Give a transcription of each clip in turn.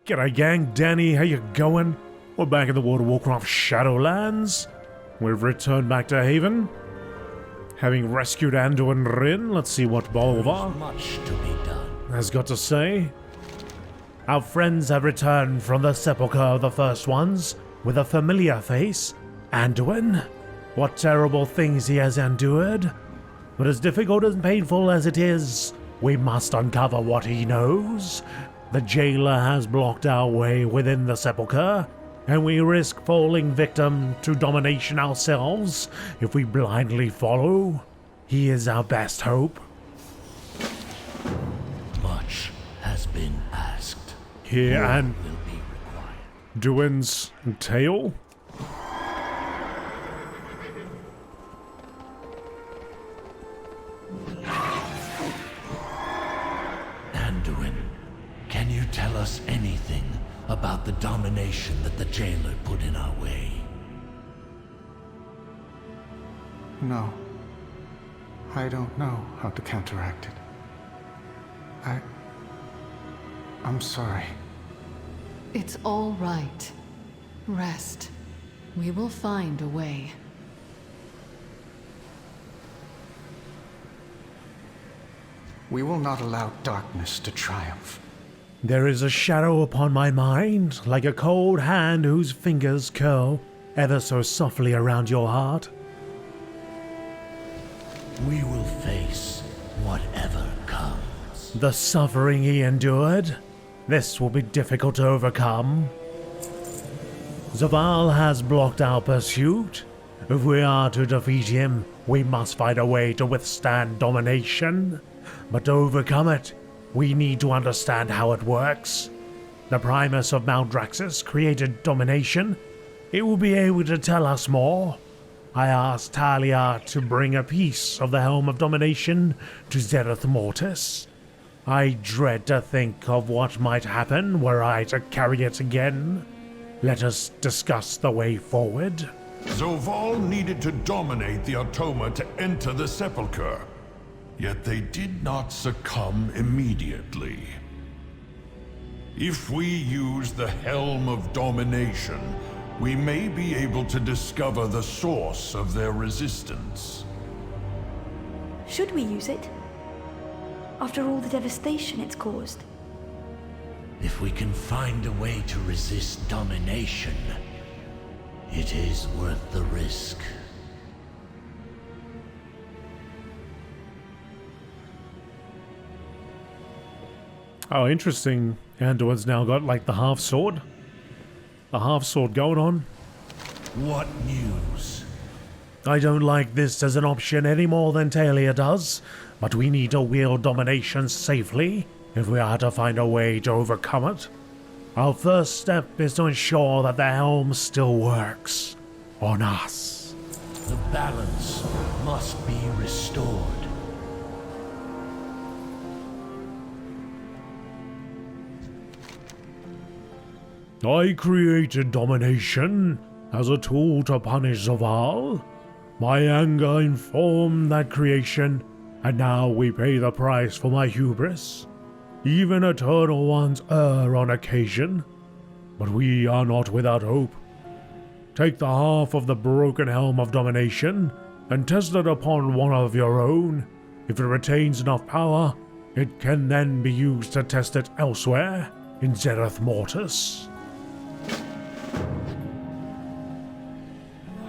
G'day gang, Danny, how you going? We're back in the World of Warcraft Shadowlands. We've returned back to Haven. Having rescued Anduin Rin, let's see what Bolvar Much to be done. has got to say. Our friends have returned from the sepulchre of the first ones with a familiar face, Anduin. What terrible things he has endured. But as difficult and painful as it is, we must uncover what he knows. The jailer has blocked our way within the sepulchre, and we risk falling victim to domination ourselves if we blindly follow. He is our best hope. Much has been asked. Here More and will be required. Duin's tale. Anduin, can you tell us anything about the domination that the jailer put in our way? No. I don't know how to counteract it. I'm sorry. It's all right. Rest. We will find a way. We will not allow darkness to triumph. There is a shadow upon my mind, like a cold hand whose fingers curl ever so softly around your heart. We will face whatever comes. The suffering he endured, this will be difficult to overcome. Zaval has blocked our pursuit. If we are to defeat him, we must find a way to withstand domination. But to overcome it, we need to understand how it works. The Primus of Maldraxxus created domination. It will be able to tell us more. I asked Talia to bring a piece of the Helm of Domination to Zereth Mortis. I dread to think of what might happen were I to carry it again. Let us discuss the way forward. Zoval needed to dominate the Automa to enter the Sepulchre, yet they did not succumb immediately. If we use the Helm of Domination, we may be able to discover the source of their resistance. Should we use it? After all the devastation it's caused. If we can find a way to resist domination, it is worth the risk. Oh, interesting. Anduin's now got like the half sword. The half sword going on. What news? I don't like this as an option any more than Talia does, but we need to wield domination safely if we are to find a way to overcome it. Our first step is to ensure that the helm still works on us. The balance must be restored. I created domination as a tool to punish Zaval. My anger informed that creation, and now we pay the price for my hubris. Even eternal ones err on occasion, but we are not without hope. Take the half of the broken helm of domination and test it upon one of your own. If it retains enough power, it can then be used to test it elsewhere in Zereth Mortis.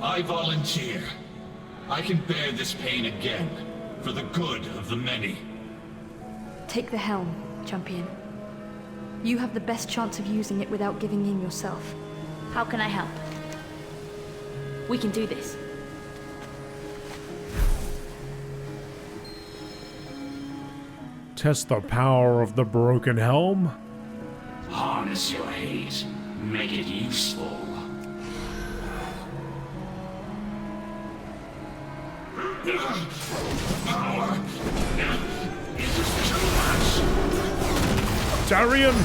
I volunteer. I can bear this pain again, for the good of the many. Take the helm, champion. You have the best chance of using it without giving in yourself. How can I help? We can do this. Test the power of the broken helm. Harness your hate. Make it useful. Power is too much. Darian!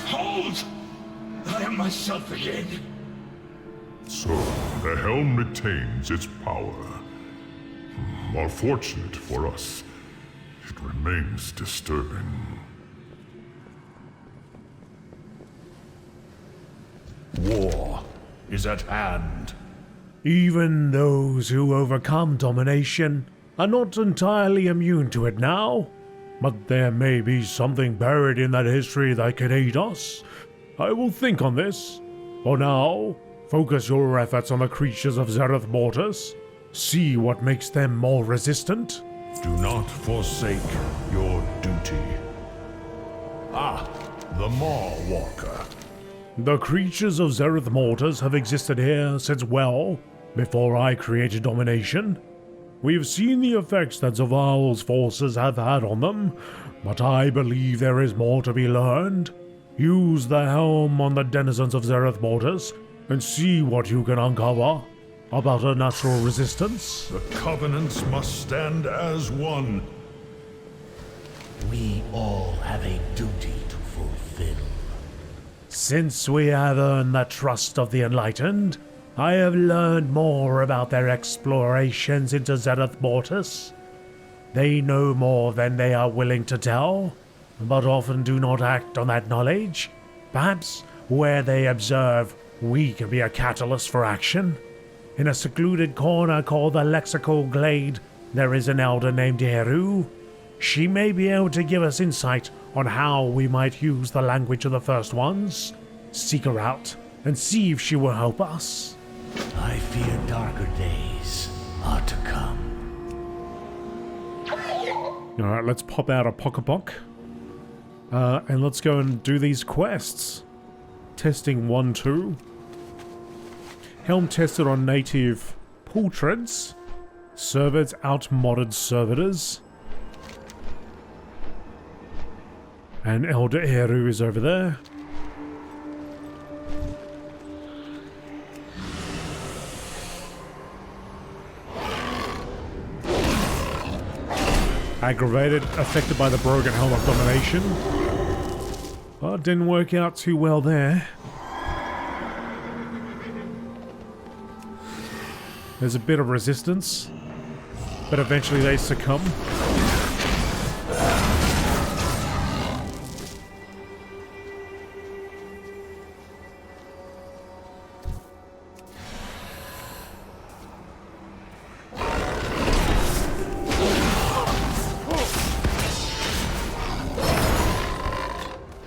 Hold! I am myself again. So, the Helm helm retains its power. While fortunate for us, it remains disturbing. War is at hand. Even those who overcome domination are not entirely immune to it now, but there may be something buried in that history that can aid us. I will think on this. For now, focus your efforts on the creatures of Zereth Mortis. See what makes them more resistant. Do not forsake your duty. Ah, the Maw Walker. The creatures of Zereth Mortis have existed here since, well, before I created domination. We've seen the effects that Zaval's forces have had on them, but I believe there is more to be learned. Use the helm on the denizens of Zereth Mortis and see what you can uncover about a natural resistance. The Covenants must stand as one. We all have a duty to fulfill. Since we have earned the trust of the Enlightened, I have learned more about their explorations into Zereth Mortis. They know more than they are willing to tell, but often do not act on that knowledge. Perhaps where they observe, we can be a catalyst for action. In a secluded corner called the Lexical Glade, there is an elder named Eru. She may be able to give us insight on how we might use the language of the First Ones. Seek her out and see if she will help us. I fear darker days are to come. Alright, let's pop out a Pocketbook. And let's go and do these quests. Testing 1-2. Helm tested on native portraits. Servers out-modded servitors. And Elder Eru is over there. Aggravated, affected by the broken helm of domination. Well, it didn't work out too well there. There's a bit of resistance, but eventually they succumb.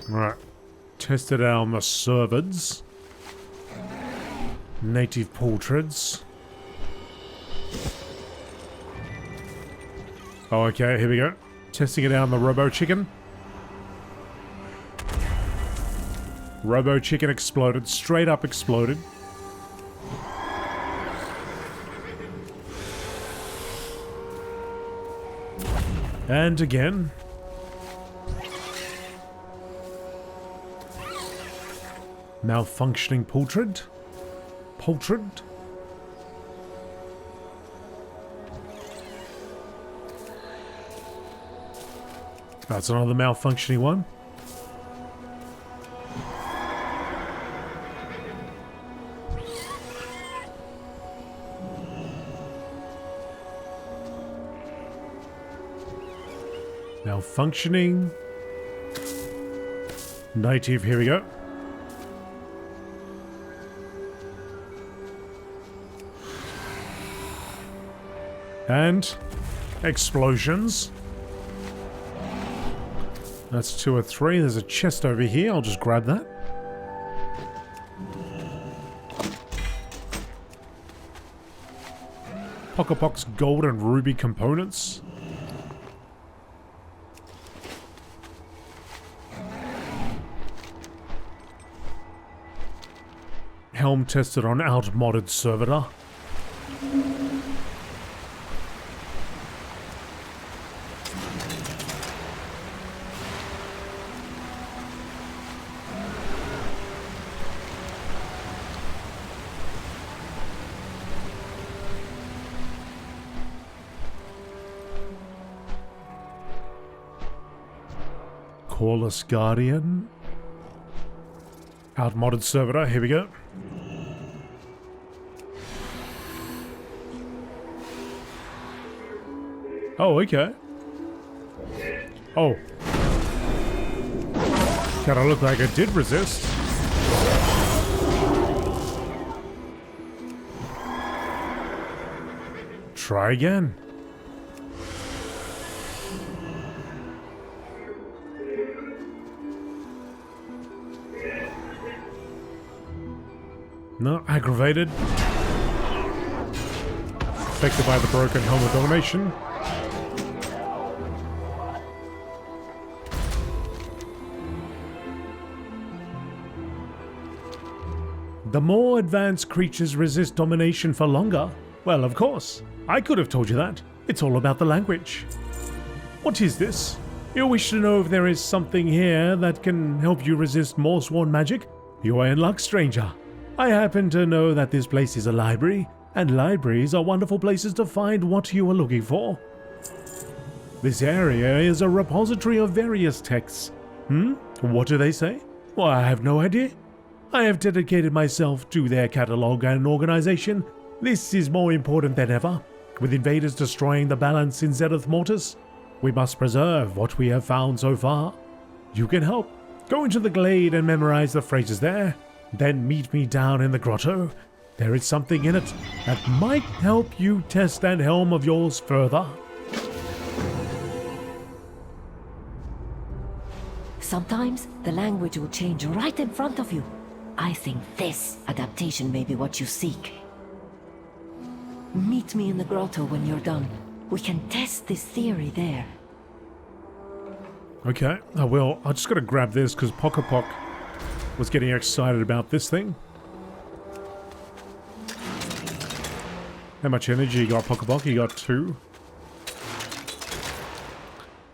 Right, tested out on the servants. Native portraits. Oh, okay, here we go. Testing it out on the Robo Chicken. Robo Chicken exploded, straight up exploded. And again. Malfunctioning portrait. Portrait. That's another malfunctioning one. Malfunctioning. Native, here we go. And explosions. That's 2 or 3. There's a chest over here. I'll just grab that. Pocketbox gold and ruby components. Helm tested on out-modded servitor. Callus Guardian. Out-modded servitor, here we go. Oh, okay. Oh. Kinda looked like it did resist. Try again. No, aggravated. Affected by the broken helm of domination. The more advanced creatures resist domination for longer. Well, of course. I could have told you that. It's all about the language. What is this? You wish to know if there is something here that can help you resist more sworn magic? You are in luck, stranger. I happen to know that this place is a library, and libraries are wonderful places to find what you are looking for. This area is a repository of various texts. What do they say? Well, I have no idea. I have dedicated myself to their catalog and organization. This is more important than ever. With invaders destroying the balance in Zereth Mortis, we must preserve what we have found so far. You can help. Go into the glade and memorize the phrases there. Then meet me down in the grotto. There is something in it that might help you test that helm of yours further. Sometimes the language will change right in front of you. I think this adaptation may be what you seek. Meet me in the grotto when you're done. We can test this theory there. Okay, I will. I just gotta grab this because Pock was getting excited about this thing. How much energy you got, Pock? You got 2.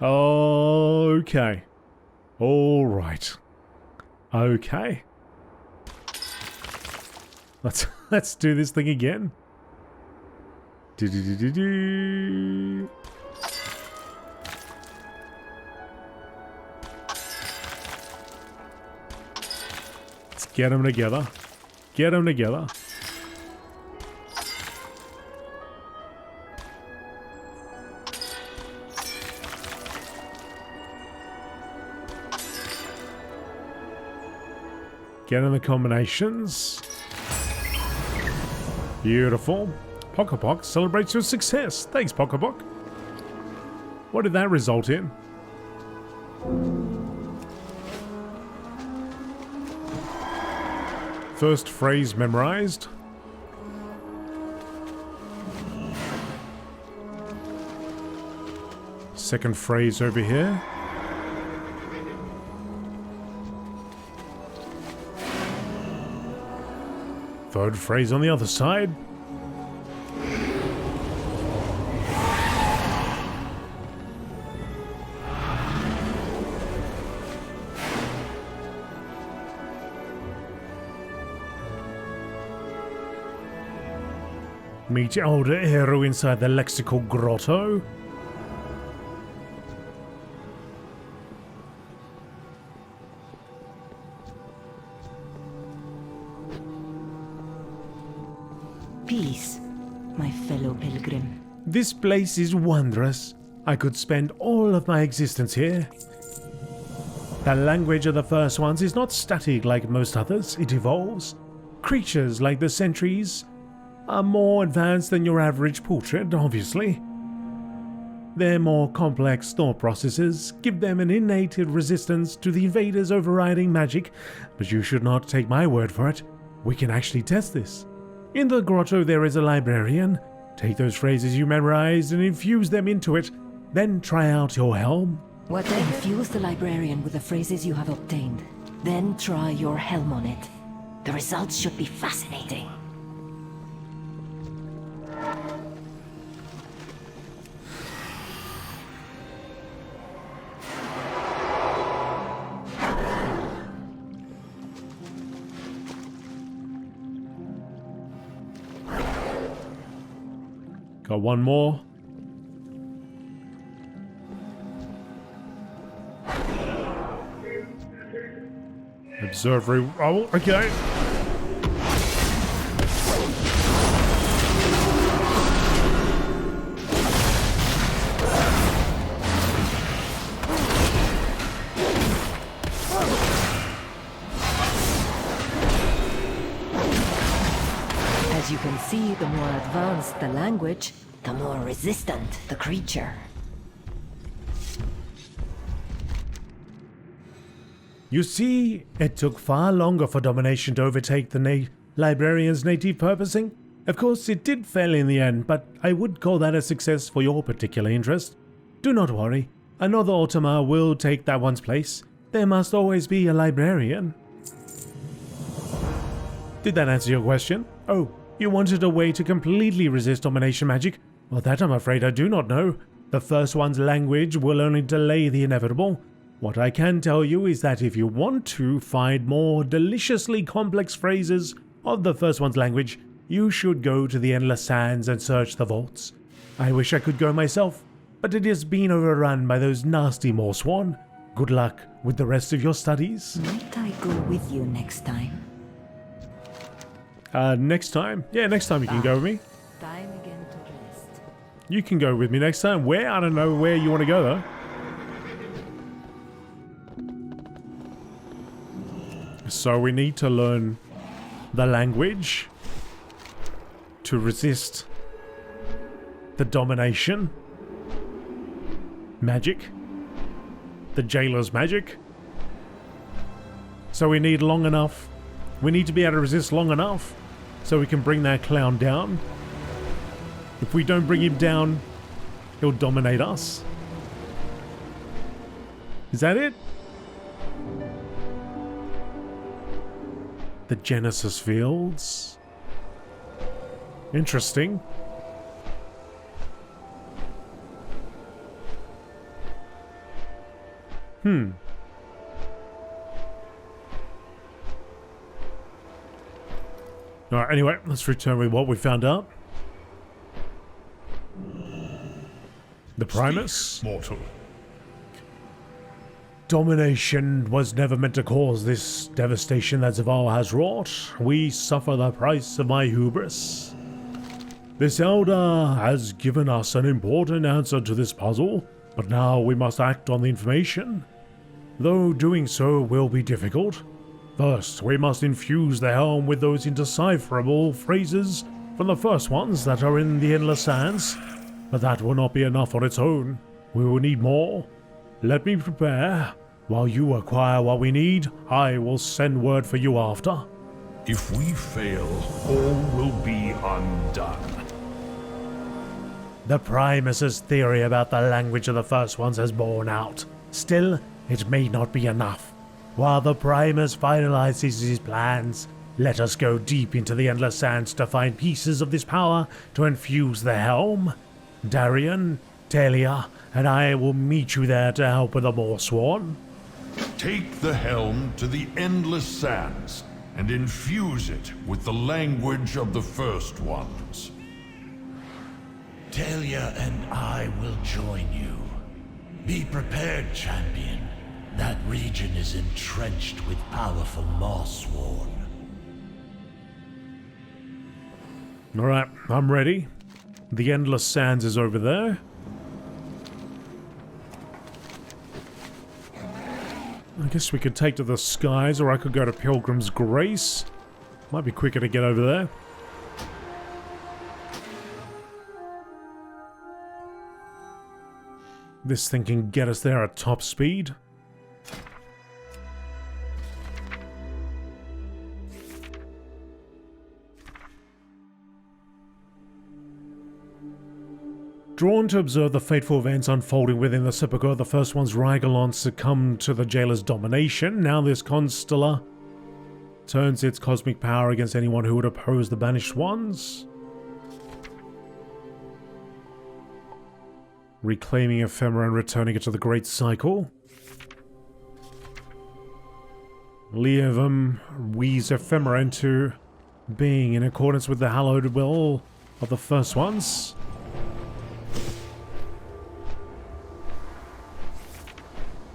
Okay. Alright. Okay. Let's do this thing again. Let's get them together. Get them together. Get in the combinations. Beautiful. Pock celebrates your success. Thanks, Pock. What did that result in? First phrase memorized. Second phrase over here. Third phrase on the other side. Meet Elder Hero inside the lexical grotto. Peace, my fellow pilgrim. This place is wondrous. I could spend all of my existence here. The language of the first ones is not static like most others. It evolves. Creatures like the sentries are more advanced than your average portrait, obviously. Their more complex thought processes give them an innate resistance to the invaders' overriding magic, but you should not take my word for it. We can actually test this. In the grotto there is a librarian. Take those phrases you memorized and infuse them into it, then try out your helm. Infuse the librarian with the phrases you have obtained. Then try your helm on it. The results should be fascinating. Got one more. Observer. Oh, okay. advanced the language, the more resistant the creature. You see, it took far longer for domination to overtake the librarian's native purposing. Of course, it did fail in the end, but I would call that a success for your particular interest. Do not worry, another Ultima will take that one's place. There must always be a librarian. Did that answer your question? Oh, you wanted a way to completely resist domination magic? Well, that I'm afraid I do not know. The first one's language will only delay the inevitable. What I can tell you is that if you want to find more deliciously complex phrases of the first one's language, you should go to the Endless Sands and search the vaults. I wish I could go myself, but it has been overrun by those nasty Morsworn. Good luck with the rest of your studies. Might I go with you next time? Next time? Yeah, next time you can go with me. Time again to rest. You can go with me next time. Where? I don't know where you want to go though. So we need to learn the language to resist the domination magic, the jailer's magic. So we need long enough. We need to be able to resist long enough so we can bring that clown down. If we don't bring him down, he'll dominate us. Is that it? The Genesis Fields. Interesting. Alright, anyway, let's return with what we found out. The Primus. Speak, mortal. Domination was never meant to cause this devastation that Zaval has wrought. We suffer the price of my hubris. This elder has given us an important answer to this puzzle, but now we must act on the information. Though doing so will be difficult. First, we must infuse the helm with those indecipherable phrases from the first ones that are in the Endless Sands. But that will not be enough on its own. We will need more. Let me prepare. While you acquire what we need, I will send word for you after. If we fail, all will be undone. The Primus's theory about the language of the first ones has borne out. Still, it may not be enough. While the Primus finalizes his plans, let us go deep into the Endless Sands to find pieces of this power to infuse the helm. Darian, Talia, and I will meet you there to help with the Morsworn. Take the helm to the Endless Sands and infuse it with the language of the first ones. Talia and I will join you. Be prepared, champion. That region is entrenched with powerful Morsworn. Alright, I'm ready. The Endless Sands is over there. I guess we could take to the skies, or I could go to Pilgrim's Grace. Might be quicker to get over there. This thing can get us there at top speed. Drawn to observe the fateful events unfolding within the sepulchre, the first one's Rygalon succumbed to the jailer's domination. Now this Constellar turns its cosmic power against anyone who would oppose the banished ones. Reclaiming ephemera and returning it to the Great Cycle. Leovum weaves ephemera into being in accordance with the hallowed will of the first ones.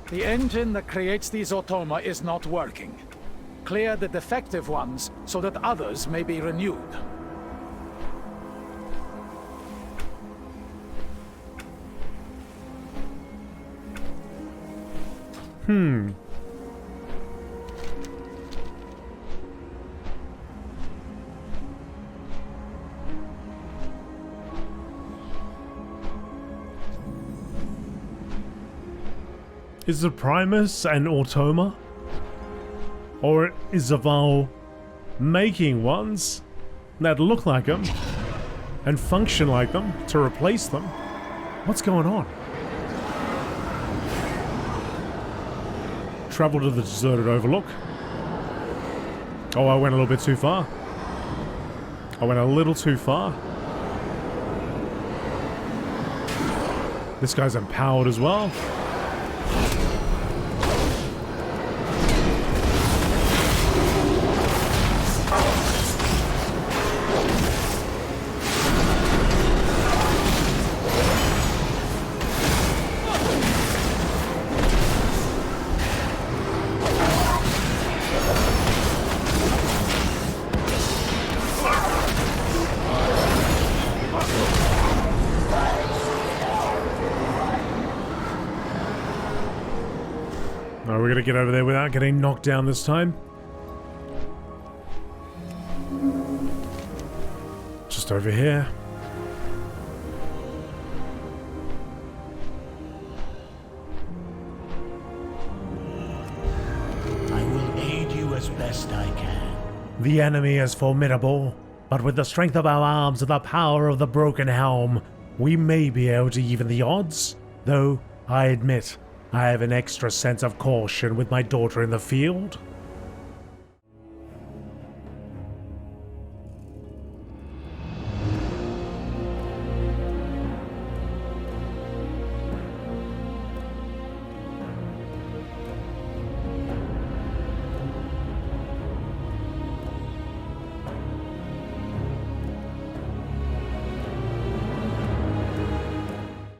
The engine that creates these automa is not working. Clear the defective ones so that others may be renewed. Is the Primus an automa? Or is Zaval making ones that look like them and function like them to replace them? What's going on? Travel to the deserted overlook. Oh, I went a little bit too far. I went a little too far. This guy's empowered as well. Alright, we're gonna get over there without getting knocked down this time. Just over here. I will aid you as best I can. The enemy is formidable, but with the strength of our arms and the power of the broken helm, we may be able to even the odds. Though, I admit, I have an extra sense of caution with my daughter in the field.